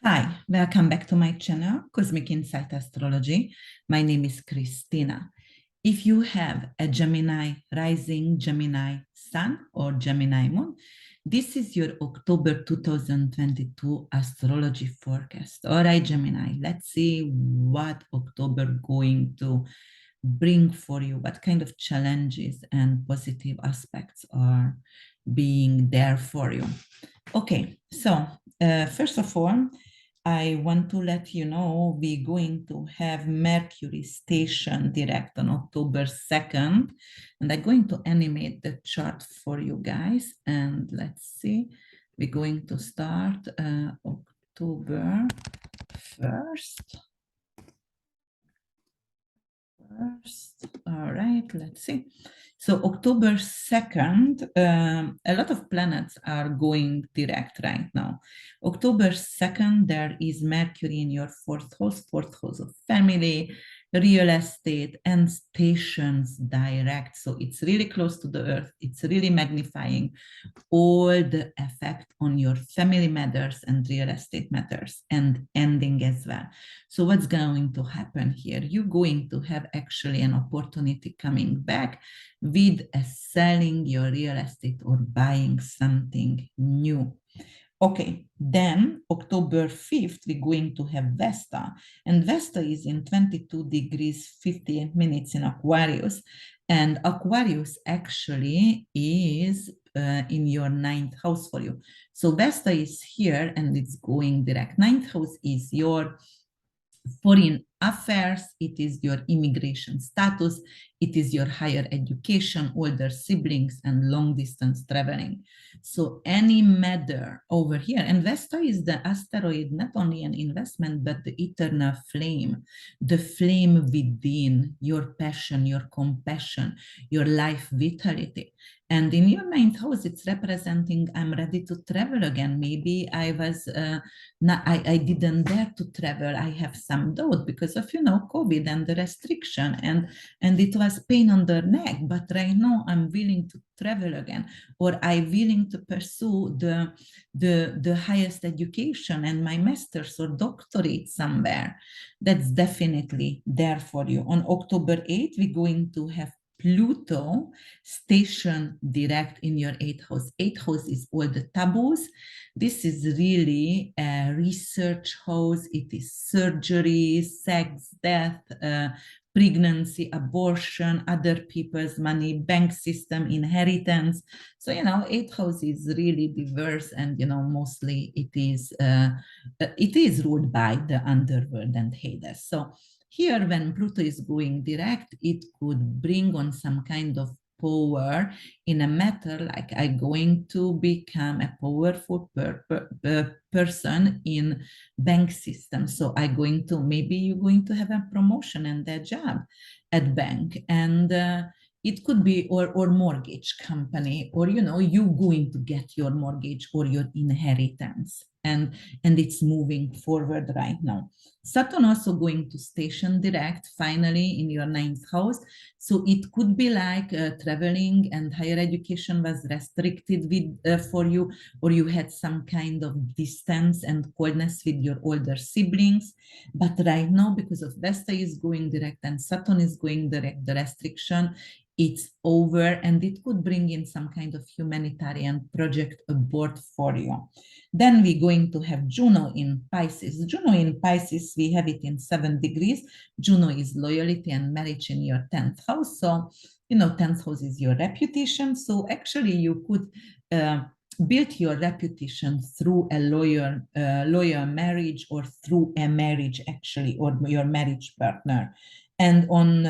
Hi, welcome back to my channel, Cosmic Insight Astrology. My name is Christina. If you have a Gemini rising, Gemini sun, or Gemini moon, this is your October 2022 astrology forecast. All right, Gemini, let's see what October going to bring for you, what kind of challenges and positive aspects are being there for you. Okay, so first of all, I want to let you know we're going to have Mercury station direct on October 2nd, and I'm going to animate the chart for you guys. And let's see, we're going to start October 1st. All right, let's see. So October 2nd, a lot of planets are going direct right now. October 2nd, there is Mercury in your fourth house of family, real estate, and stations direct. So it's really close to the Earth. It's really magnifying all the effect on your family matters and real estate matters and ending as well. So what's going to happen here? You're going to have actually an opportunity coming back with selling your real estate or buying something new. Okay, then October 5th, we're going to have Vesta. And Vesta is in 22 degrees 58 minutes in Aquarius. And Aquarius actually is in your ninth house for you. So Vesta is here and it's going direct. Ninth house is your foreign affairs, it is your immigration status, it is your higher education, older siblings, and long distance traveling. So any matter over here, and Vesta is the asteroid, not only an investment, but the eternal flame, the flame within your passion, your compassion, your life vitality. And in your ninth house, it's representing I'm ready to travel again. Maybe I was I didn't dare to travel. I have some doubt because of COVID and the restriction, and it was pain on the neck. But right now I'm willing to travel again, or I'm willing to pursue the highest education and my master's or doctorate somewhere. That's definitely there for you. On October 8th, we're going to have Pluto station direct in your eighth house. Eighth house is all the taboos. This is really a research house. It is surgery, sex, death, pregnancy, abortion, other people's money, bank system, inheritance. So, eighth house is really diverse, and mostly it is ruled by the underworld and Hades. So here, when Pluto is going direct, it could bring on some kind of power in a matter like I'm going to become a powerful person in bank system. So maybe you're going to have a promotion and a job at bank, and it could be or mortgage company, or you going to get your mortgage or your inheritance, and it's moving forward right now. Saturn also going to station direct finally in your ninth house. So it could be like traveling and higher education was restricted for you, or you had some kind of distance and coldness with your older siblings. But right now, because of Vesta is going direct and Saturn is going direct, the restriction, it's over, and it could bring in some kind of humanitarian project aboard for you. Then we're going to have Juno in Pisces. Juno in Pisces, we have it in 7 degrees. Juno is loyalty and marriage in your 10th house. So, 10th house is your reputation. So actually you could build your reputation through a loyal marriage, or through a marriage actually, or your marriage partner. And on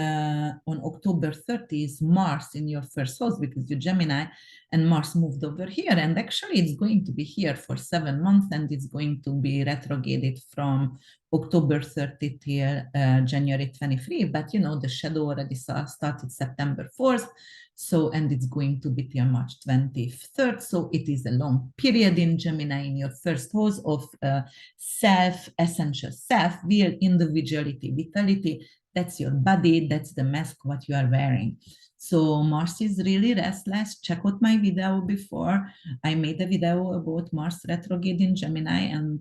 October 30th is Mars in your first house, because you're Gemini, and Mars moved over here. And actually it's going to be here for 7 months, and it's going to be retrograded from October 30 till January 23. But the shadow already started September 4th. So, and it's going to be till March 23rd. So it is a long period in Gemini in your first house of self, essential self, will, individuality, vitality. That's your body, that's the mask what you are wearing. So Mars is really restless. Check out my video before. I made a video about Mars retrograde in Gemini and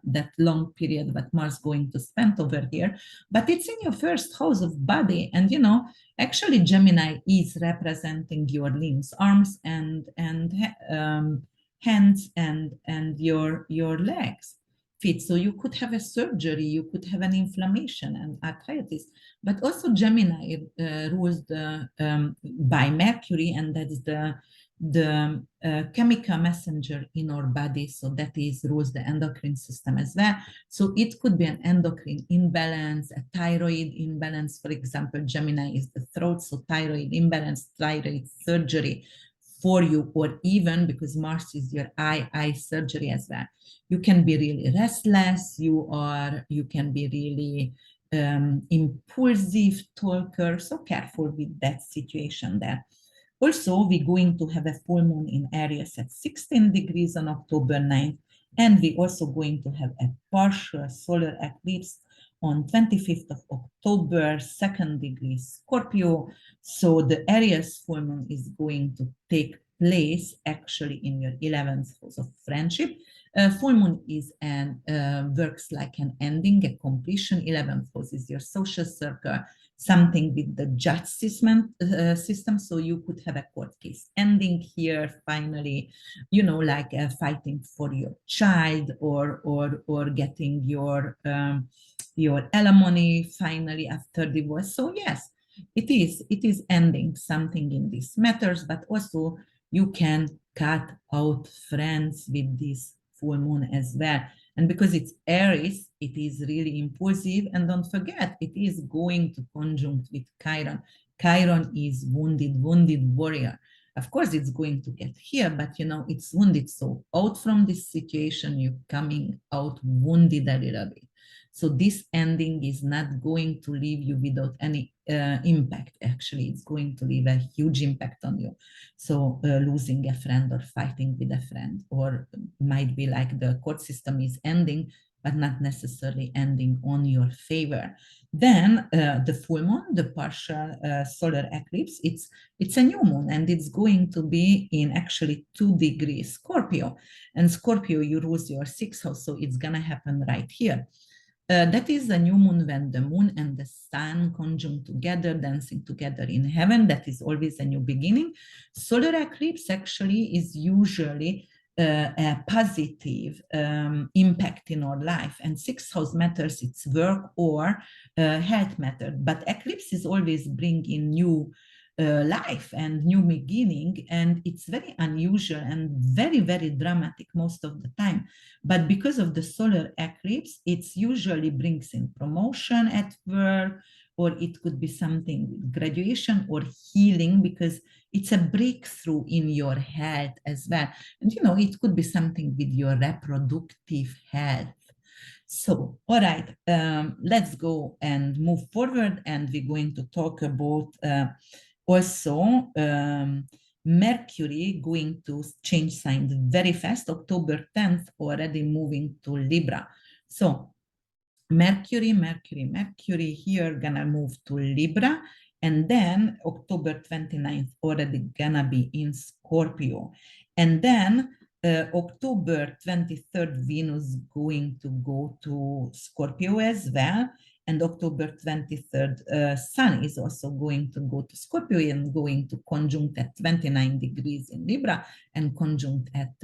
that long period that Mars going to spend over here. But it's in your first house of body. And, you know, actually Gemini is representing your limbs, arms and hands and your legs, feet. So you could have a surgery, you could have an inflammation and arthritis. But also Gemini rules by Mercury, and that's the chemical messenger in our body. So that is rules the endocrine system as well. So it could be an endocrine imbalance, a thyroid imbalance. For example, Gemini is the throat, so thyroid imbalance, thyroid surgery for you, or even because Mars is your eye surgery as well. You can be really restless. You can be really impulsive talker. So careful with that situation there. Also, we're going to have a full moon in Aries at 16 degrees on October 9th. And we're also going to have a partial solar eclipse on 25th of October, 2nd degree Scorpio. So the Aries full moon is going to take place actually in your 11th house of friendship. Full moon is and works like an ending, a completion. 11th house is your social circle, something with the judge system. So you could have a court case ending here finally, you know, like fighting for your child or getting your alimony finally after divorce. So yes, it is ending something in these matters, but also you can cut out friends with this full moon as well. And because it's Aries, it is really impulsive. And don't forget, it is going to conjunct with Chiron. Chiron is wounded warrior. Of course, it's going to get here, but you know, it's wounded. So out from this situation, you're coming out wounded a little bit. So this ending is not going to leave you without any impact. Actually, it's going to leave a huge impact on you. So losing a friend or fighting with a friend, or might be like the court system is ending, but not necessarily ending on your favor. Then the full moon, the partial solar eclipse, it's a new moon, and it's going to be in actually 2 degrees Scorpio. And Scorpio, you lose your sixth house, so it's gonna happen right here. That is a new moon when the moon and the sun conjunct together, dancing together in heaven. That is always a new beginning. Solar eclipse actually is usually a positive impact in our life. And sixth house matters, it's work or health matter. But eclipses always bring in new life and new beginning, and it's very unusual and very, very dramatic most of the time. But because of the solar eclipse, it usually brings in promotion at work, or it could be something with graduation or healing, because it's a breakthrough in your health as well. And you know, it could be something with your reproductive health. So, all right, let's go and move forward, and we're going to talk about also Mercury going to change signs very fast. October 10th already moving to Libra. So Mercury here gonna move to Libra, and then October 29th already gonna be in Scorpio. And then October 23rd, Venus going to go to Scorpio as well. And October 23rd, Sun is also going to go to Scorpio and going to conjunct at 29 degrees in Libra and conjunct at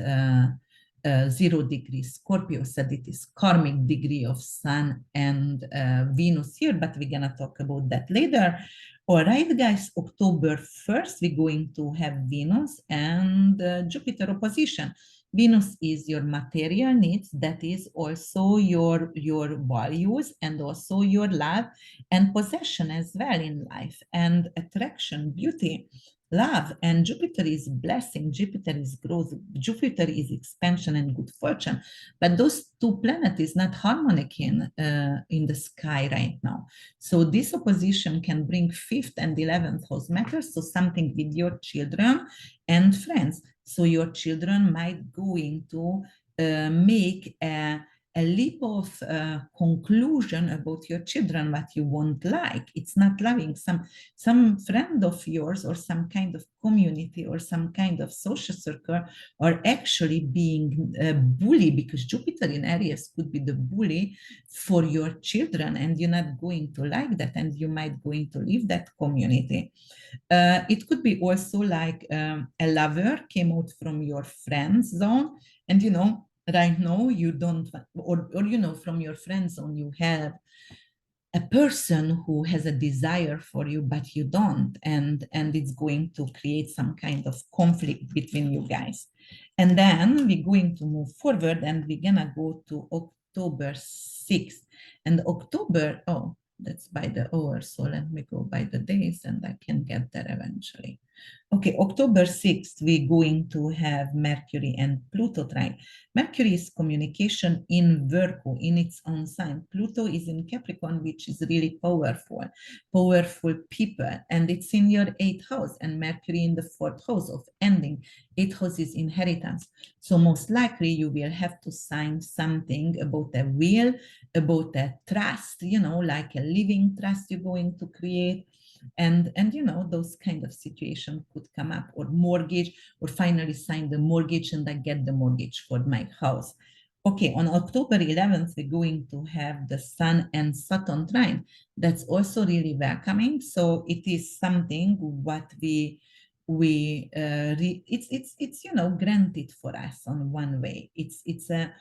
0 degrees Scorpio. So it is karmic degree of Sun and Venus here, but we're gonna talk about that later. All right, guys, October 1st, we're going to have Venus and Jupiter opposition. Venus is your material needs, that is also your values and also your love and possession as well in life, and attraction, beauty, love. And Jupiter is blessing, Jupiter is growth, Jupiter is expansion and good fortune. But those two planets is not harmonic in the sky right now. So this opposition can bring 5th and 11th house matters, so something with your children and friends. So your children might going to make a a leap of conclusion about your children, what you won't like. It's not loving. Some friend of yours or some kind of community or some kind of social circle are actually being a bully, because Jupiter in Aries could be the bully for your children, and you're not going to like that, and you might going to leave that community. It could be also like a lover came out from your friend zone, and right now you don't, or from your friend zone you have a person who has a desire for you, but you don't, and it's going to create some kind of conflict between you guys. And then we're going to move forward, and we're gonna go to October 6th. And October, oh, that's by the hour, so let me go by the days, and I can get there eventually. Okay, October 6th, we're going to have Mercury and Pluto trine. Mercury is communication in Virgo, in its own sign. Pluto is in Capricorn, which is really powerful, powerful people. And it's in your 8th house, and Mercury in the 4th house of ending. 8th house is inheritance. So most likely you will have to sign something about a will, about a trust, like a living trust you're going to create. And those kind of situation could come up, or mortgage, or finally sign the mortgage and I get the mortgage for my house. Okay, on October 11th, we're going to have the Sun and Saturn trine. That's also really welcoming. So it is something what it's granted for us on one way. It's a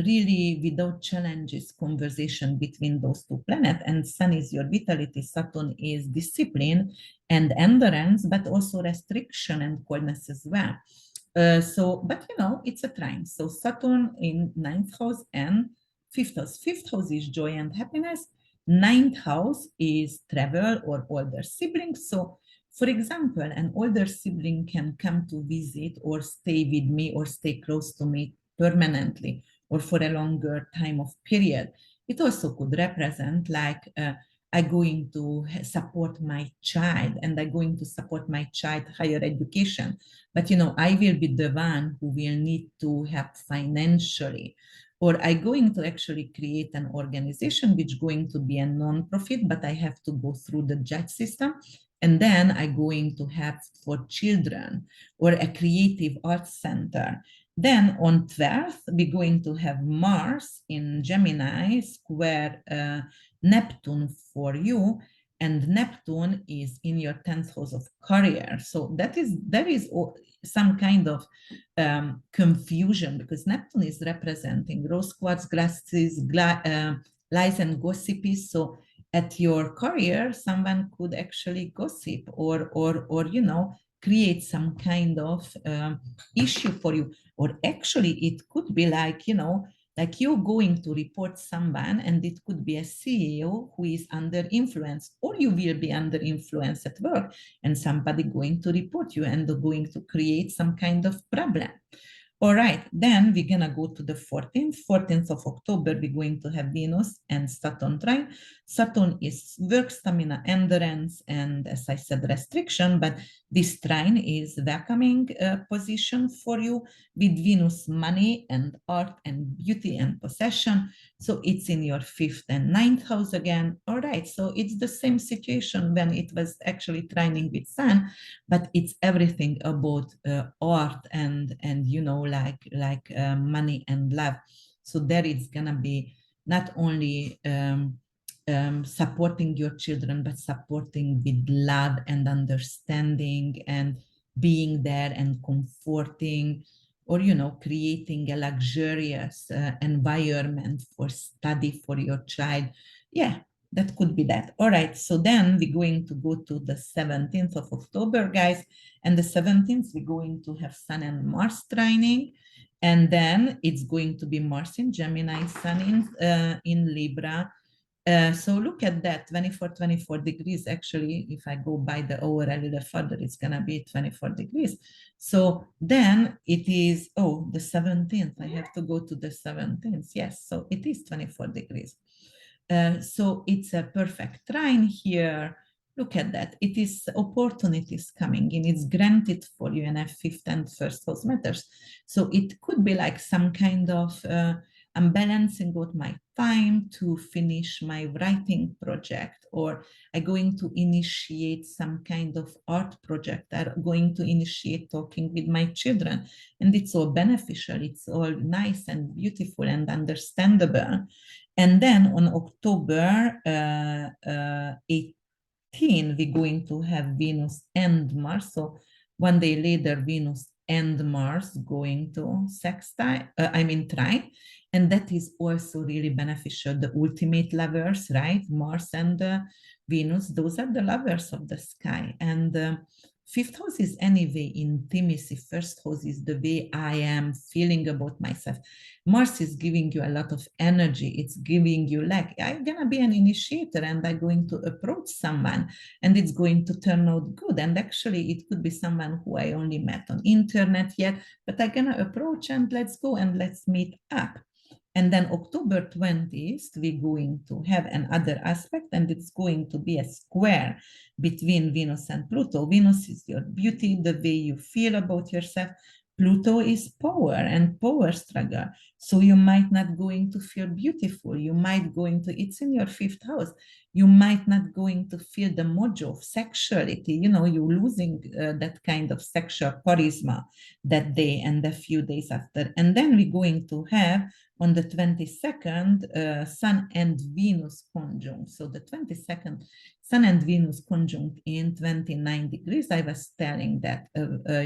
really without challenges conversation between those two planets, and Sun is your vitality, Saturn is discipline and endurance, but also restriction and coldness as well. But it's a trine. So Saturn in 9th house and 5th house. 5th house is joy and happiness. 9th house is travel or older siblings. So for example, an older sibling can come to visit or stay with me or stay close to me permanently or for a longer time of period. It also could represent like I'm going to support my child, and I'm going to support my child higher education. But I will be the one who will need to help financially. Or I'm going to actually create an organization which is going to be a non-profit, but I have to go through the judge system. And then I'm going to have for children or a creative arts center. Then on 12th, we're going to have Mars in Gemini square Neptune for you, and Neptune is in your 10th house of career. So there is some kind of confusion, because Neptune is representing rose quartz glasses, lies and gossipy. So at your career, someone could actually gossip or create some kind of issue for you. Or actually it could be like like you're going to report someone, and it could be a CEO who is under influence, or you will be under influence at work, and somebody going to report you and going to create some kind of problem. All right, then we're gonna go to the 14th of October. We're going to have Venus and Saturn trine. Saturn is work, stamina, endurance, and as I said, restriction, but this trine is welcoming position for you with Venus, money and art and beauty and possession. So it's in your 5th and 9th house again. All right, so it's the same situation when it was actually trining with Sun, but it's everything about art and like money and love. So there it's gonna be not only supporting your children, but supporting with love and understanding and being there and comforting, or creating a luxurious environment for study for your child. Yeah, that could be that. All right, so then we're going to go to the 17th of October, guys. And the 17th, we're going to have Sun and Mars trining. And then it's going to be Mars in Gemini, Sun in Libra. So look at that, 24 degrees. Actually, if I go by the hour a little further, it's going to be 24 degrees. So then it is, the 17th. I have to go to the 17th. Yes, so it is 24 degrees. So it's a perfect trine here. Look at that. It is opportunities coming in. It's granted for you in a 5th and 1st house matters. So it could be like some kind of I'm balancing out my time to finish my writing project, or I'm going to initiate some kind of art project. I'm going to initiate talking with my children. And it's all beneficial. It's all nice and beautiful and understandable. And then on October 18, we're going to have Venus and Mars. So one day later, Venus and Mars going to sextile, trine. And that is also really beneficial. The ultimate lovers, right? Mars and Venus, those are the lovers of the sky. And fifth house is anyway intimacy. First house is the way I am feeling about myself. Mars is giving you a lot of energy. It's giving you like, I'm going to be an initiator and I'm going to approach someone and it's going to turn out good. And actually it could be someone who I only met on internet yet, but I'm going to approach and let's go and let's meet up. And then October 20th, we're going to have another aspect, and it's going to be a square between Venus and Pluto. Venus is your beauty, the way you feel about yourself. Pluto is power and power struggle. So you might not going to feel beautiful. You might going to, it's in your fifth house. You might not going to feel the mojo of sexuality. You know, you're losing that kind of sexual charisma that day and a few days after. And then we're going to have on the 22nd, Sun and Venus conjunct. So the 22nd, Sun and Venus conjunct in 29 degrees. I was telling that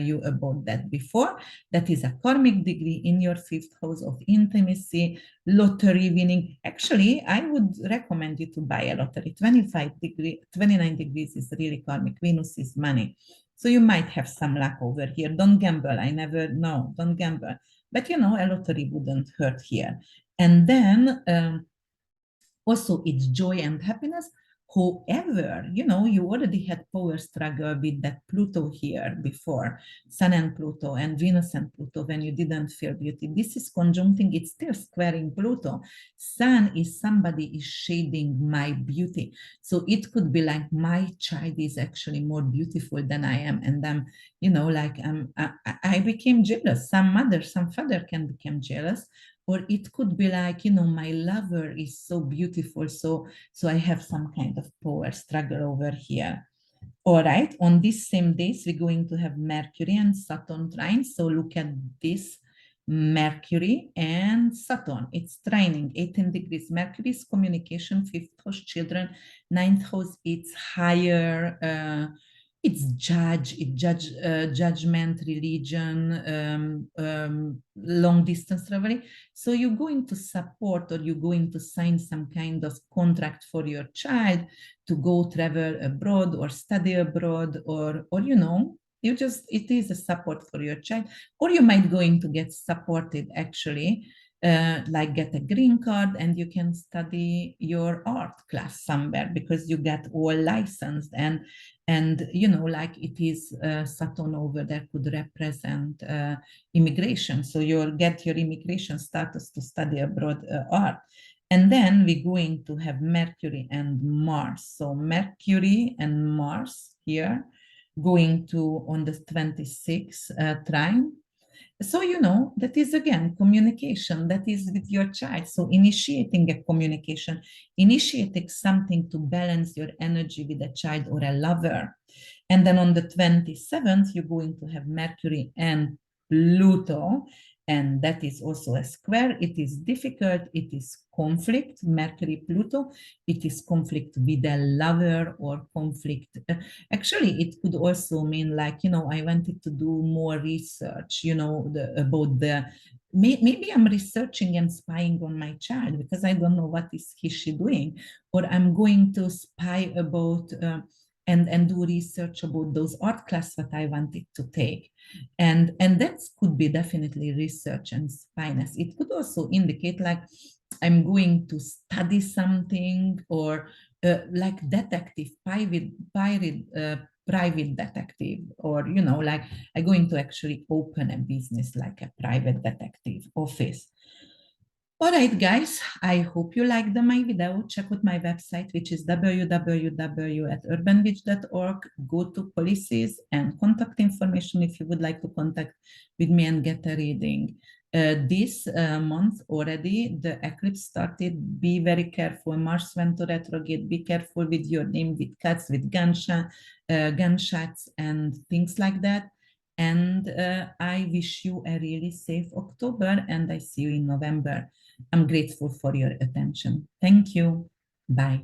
you about that before. That is a karmic degree in your fifth house of intimacy, lottery winning. Actually, I would recommend you to buy a lottery. 29 degrees is really karmic. Venus is money. So you might have some luck over here. Don't gamble. I never know. Don't gamble. But you know, a lottery wouldn't hurt here. And then also it's joy and happiness. However, you know, you already had power struggle with that Pluto here before, Sun and Pluto and Venus and Pluto, when you didn't feel beauty. This is conjuncting, it's still squaring Pluto. Sun is somebody is shading my beauty. So it could be like my child is actually more beautiful than I am. And I'm, you know, like I became jealous. Some mother, some father can become jealous. Or it could be like, you know, my lover is so beautiful, so I have some kind of power struggle over here. All right, on these same days, we're going to have Mercury and Saturn trine. So look at this, Mercury and Saturn. It's trining, 18 degrees. Mercury is communication, fifth house, children, ninth house, it's higher, it's judgment, religion, long distance traveling. So you're going to support or you're going to sign some kind of contract for your child to go travel abroad or study abroad, or you know, you just, it is a support for your child. Or you might going to get supported actually, like get a green card and you can study your art class somewhere because you get all licensed. And you know, like it is Saturn over there could represent immigration. So you'll get your immigration status to study abroad art. And then we're going to have Mercury and Mars. So Mercury and Mars here going to on the 26th trine. So, you know, that is again communication, that is with your child. So initiating a communication, initiating something to balance your energy with a child or a lover. And then on the 27th, you're going to have Mercury and Pluto, and that is also a square. It is difficult, it is conflict, Mercury, Pluto, it is conflict with a lover or conflict. Actually, it could also mean like, you know, I wanted to do more research, you know, about the, maybe I'm researching and spying on my child because I don't know what is she doing, or I'm going to spy about and do research about those art class that I wanted to take. And that could be definitely research and spyness. It could also indicate like I'm going to study something, or like detective, private detective, or you know, like I'm going to actually open a business like a private detective office. All right, guys, I hope you liked my video. Check out my website, which is www.urbanwitch.org. Go to policies and contact information if you would like to contact with me and get a reading. This month already, the eclipse started. Be very careful. Mars went to retrograde. Be careful with your name, with cats, with gunshots, and things like that. And I wish you a really safe October, and I see you in November. I'm grateful for your attention. Thank you. Bye.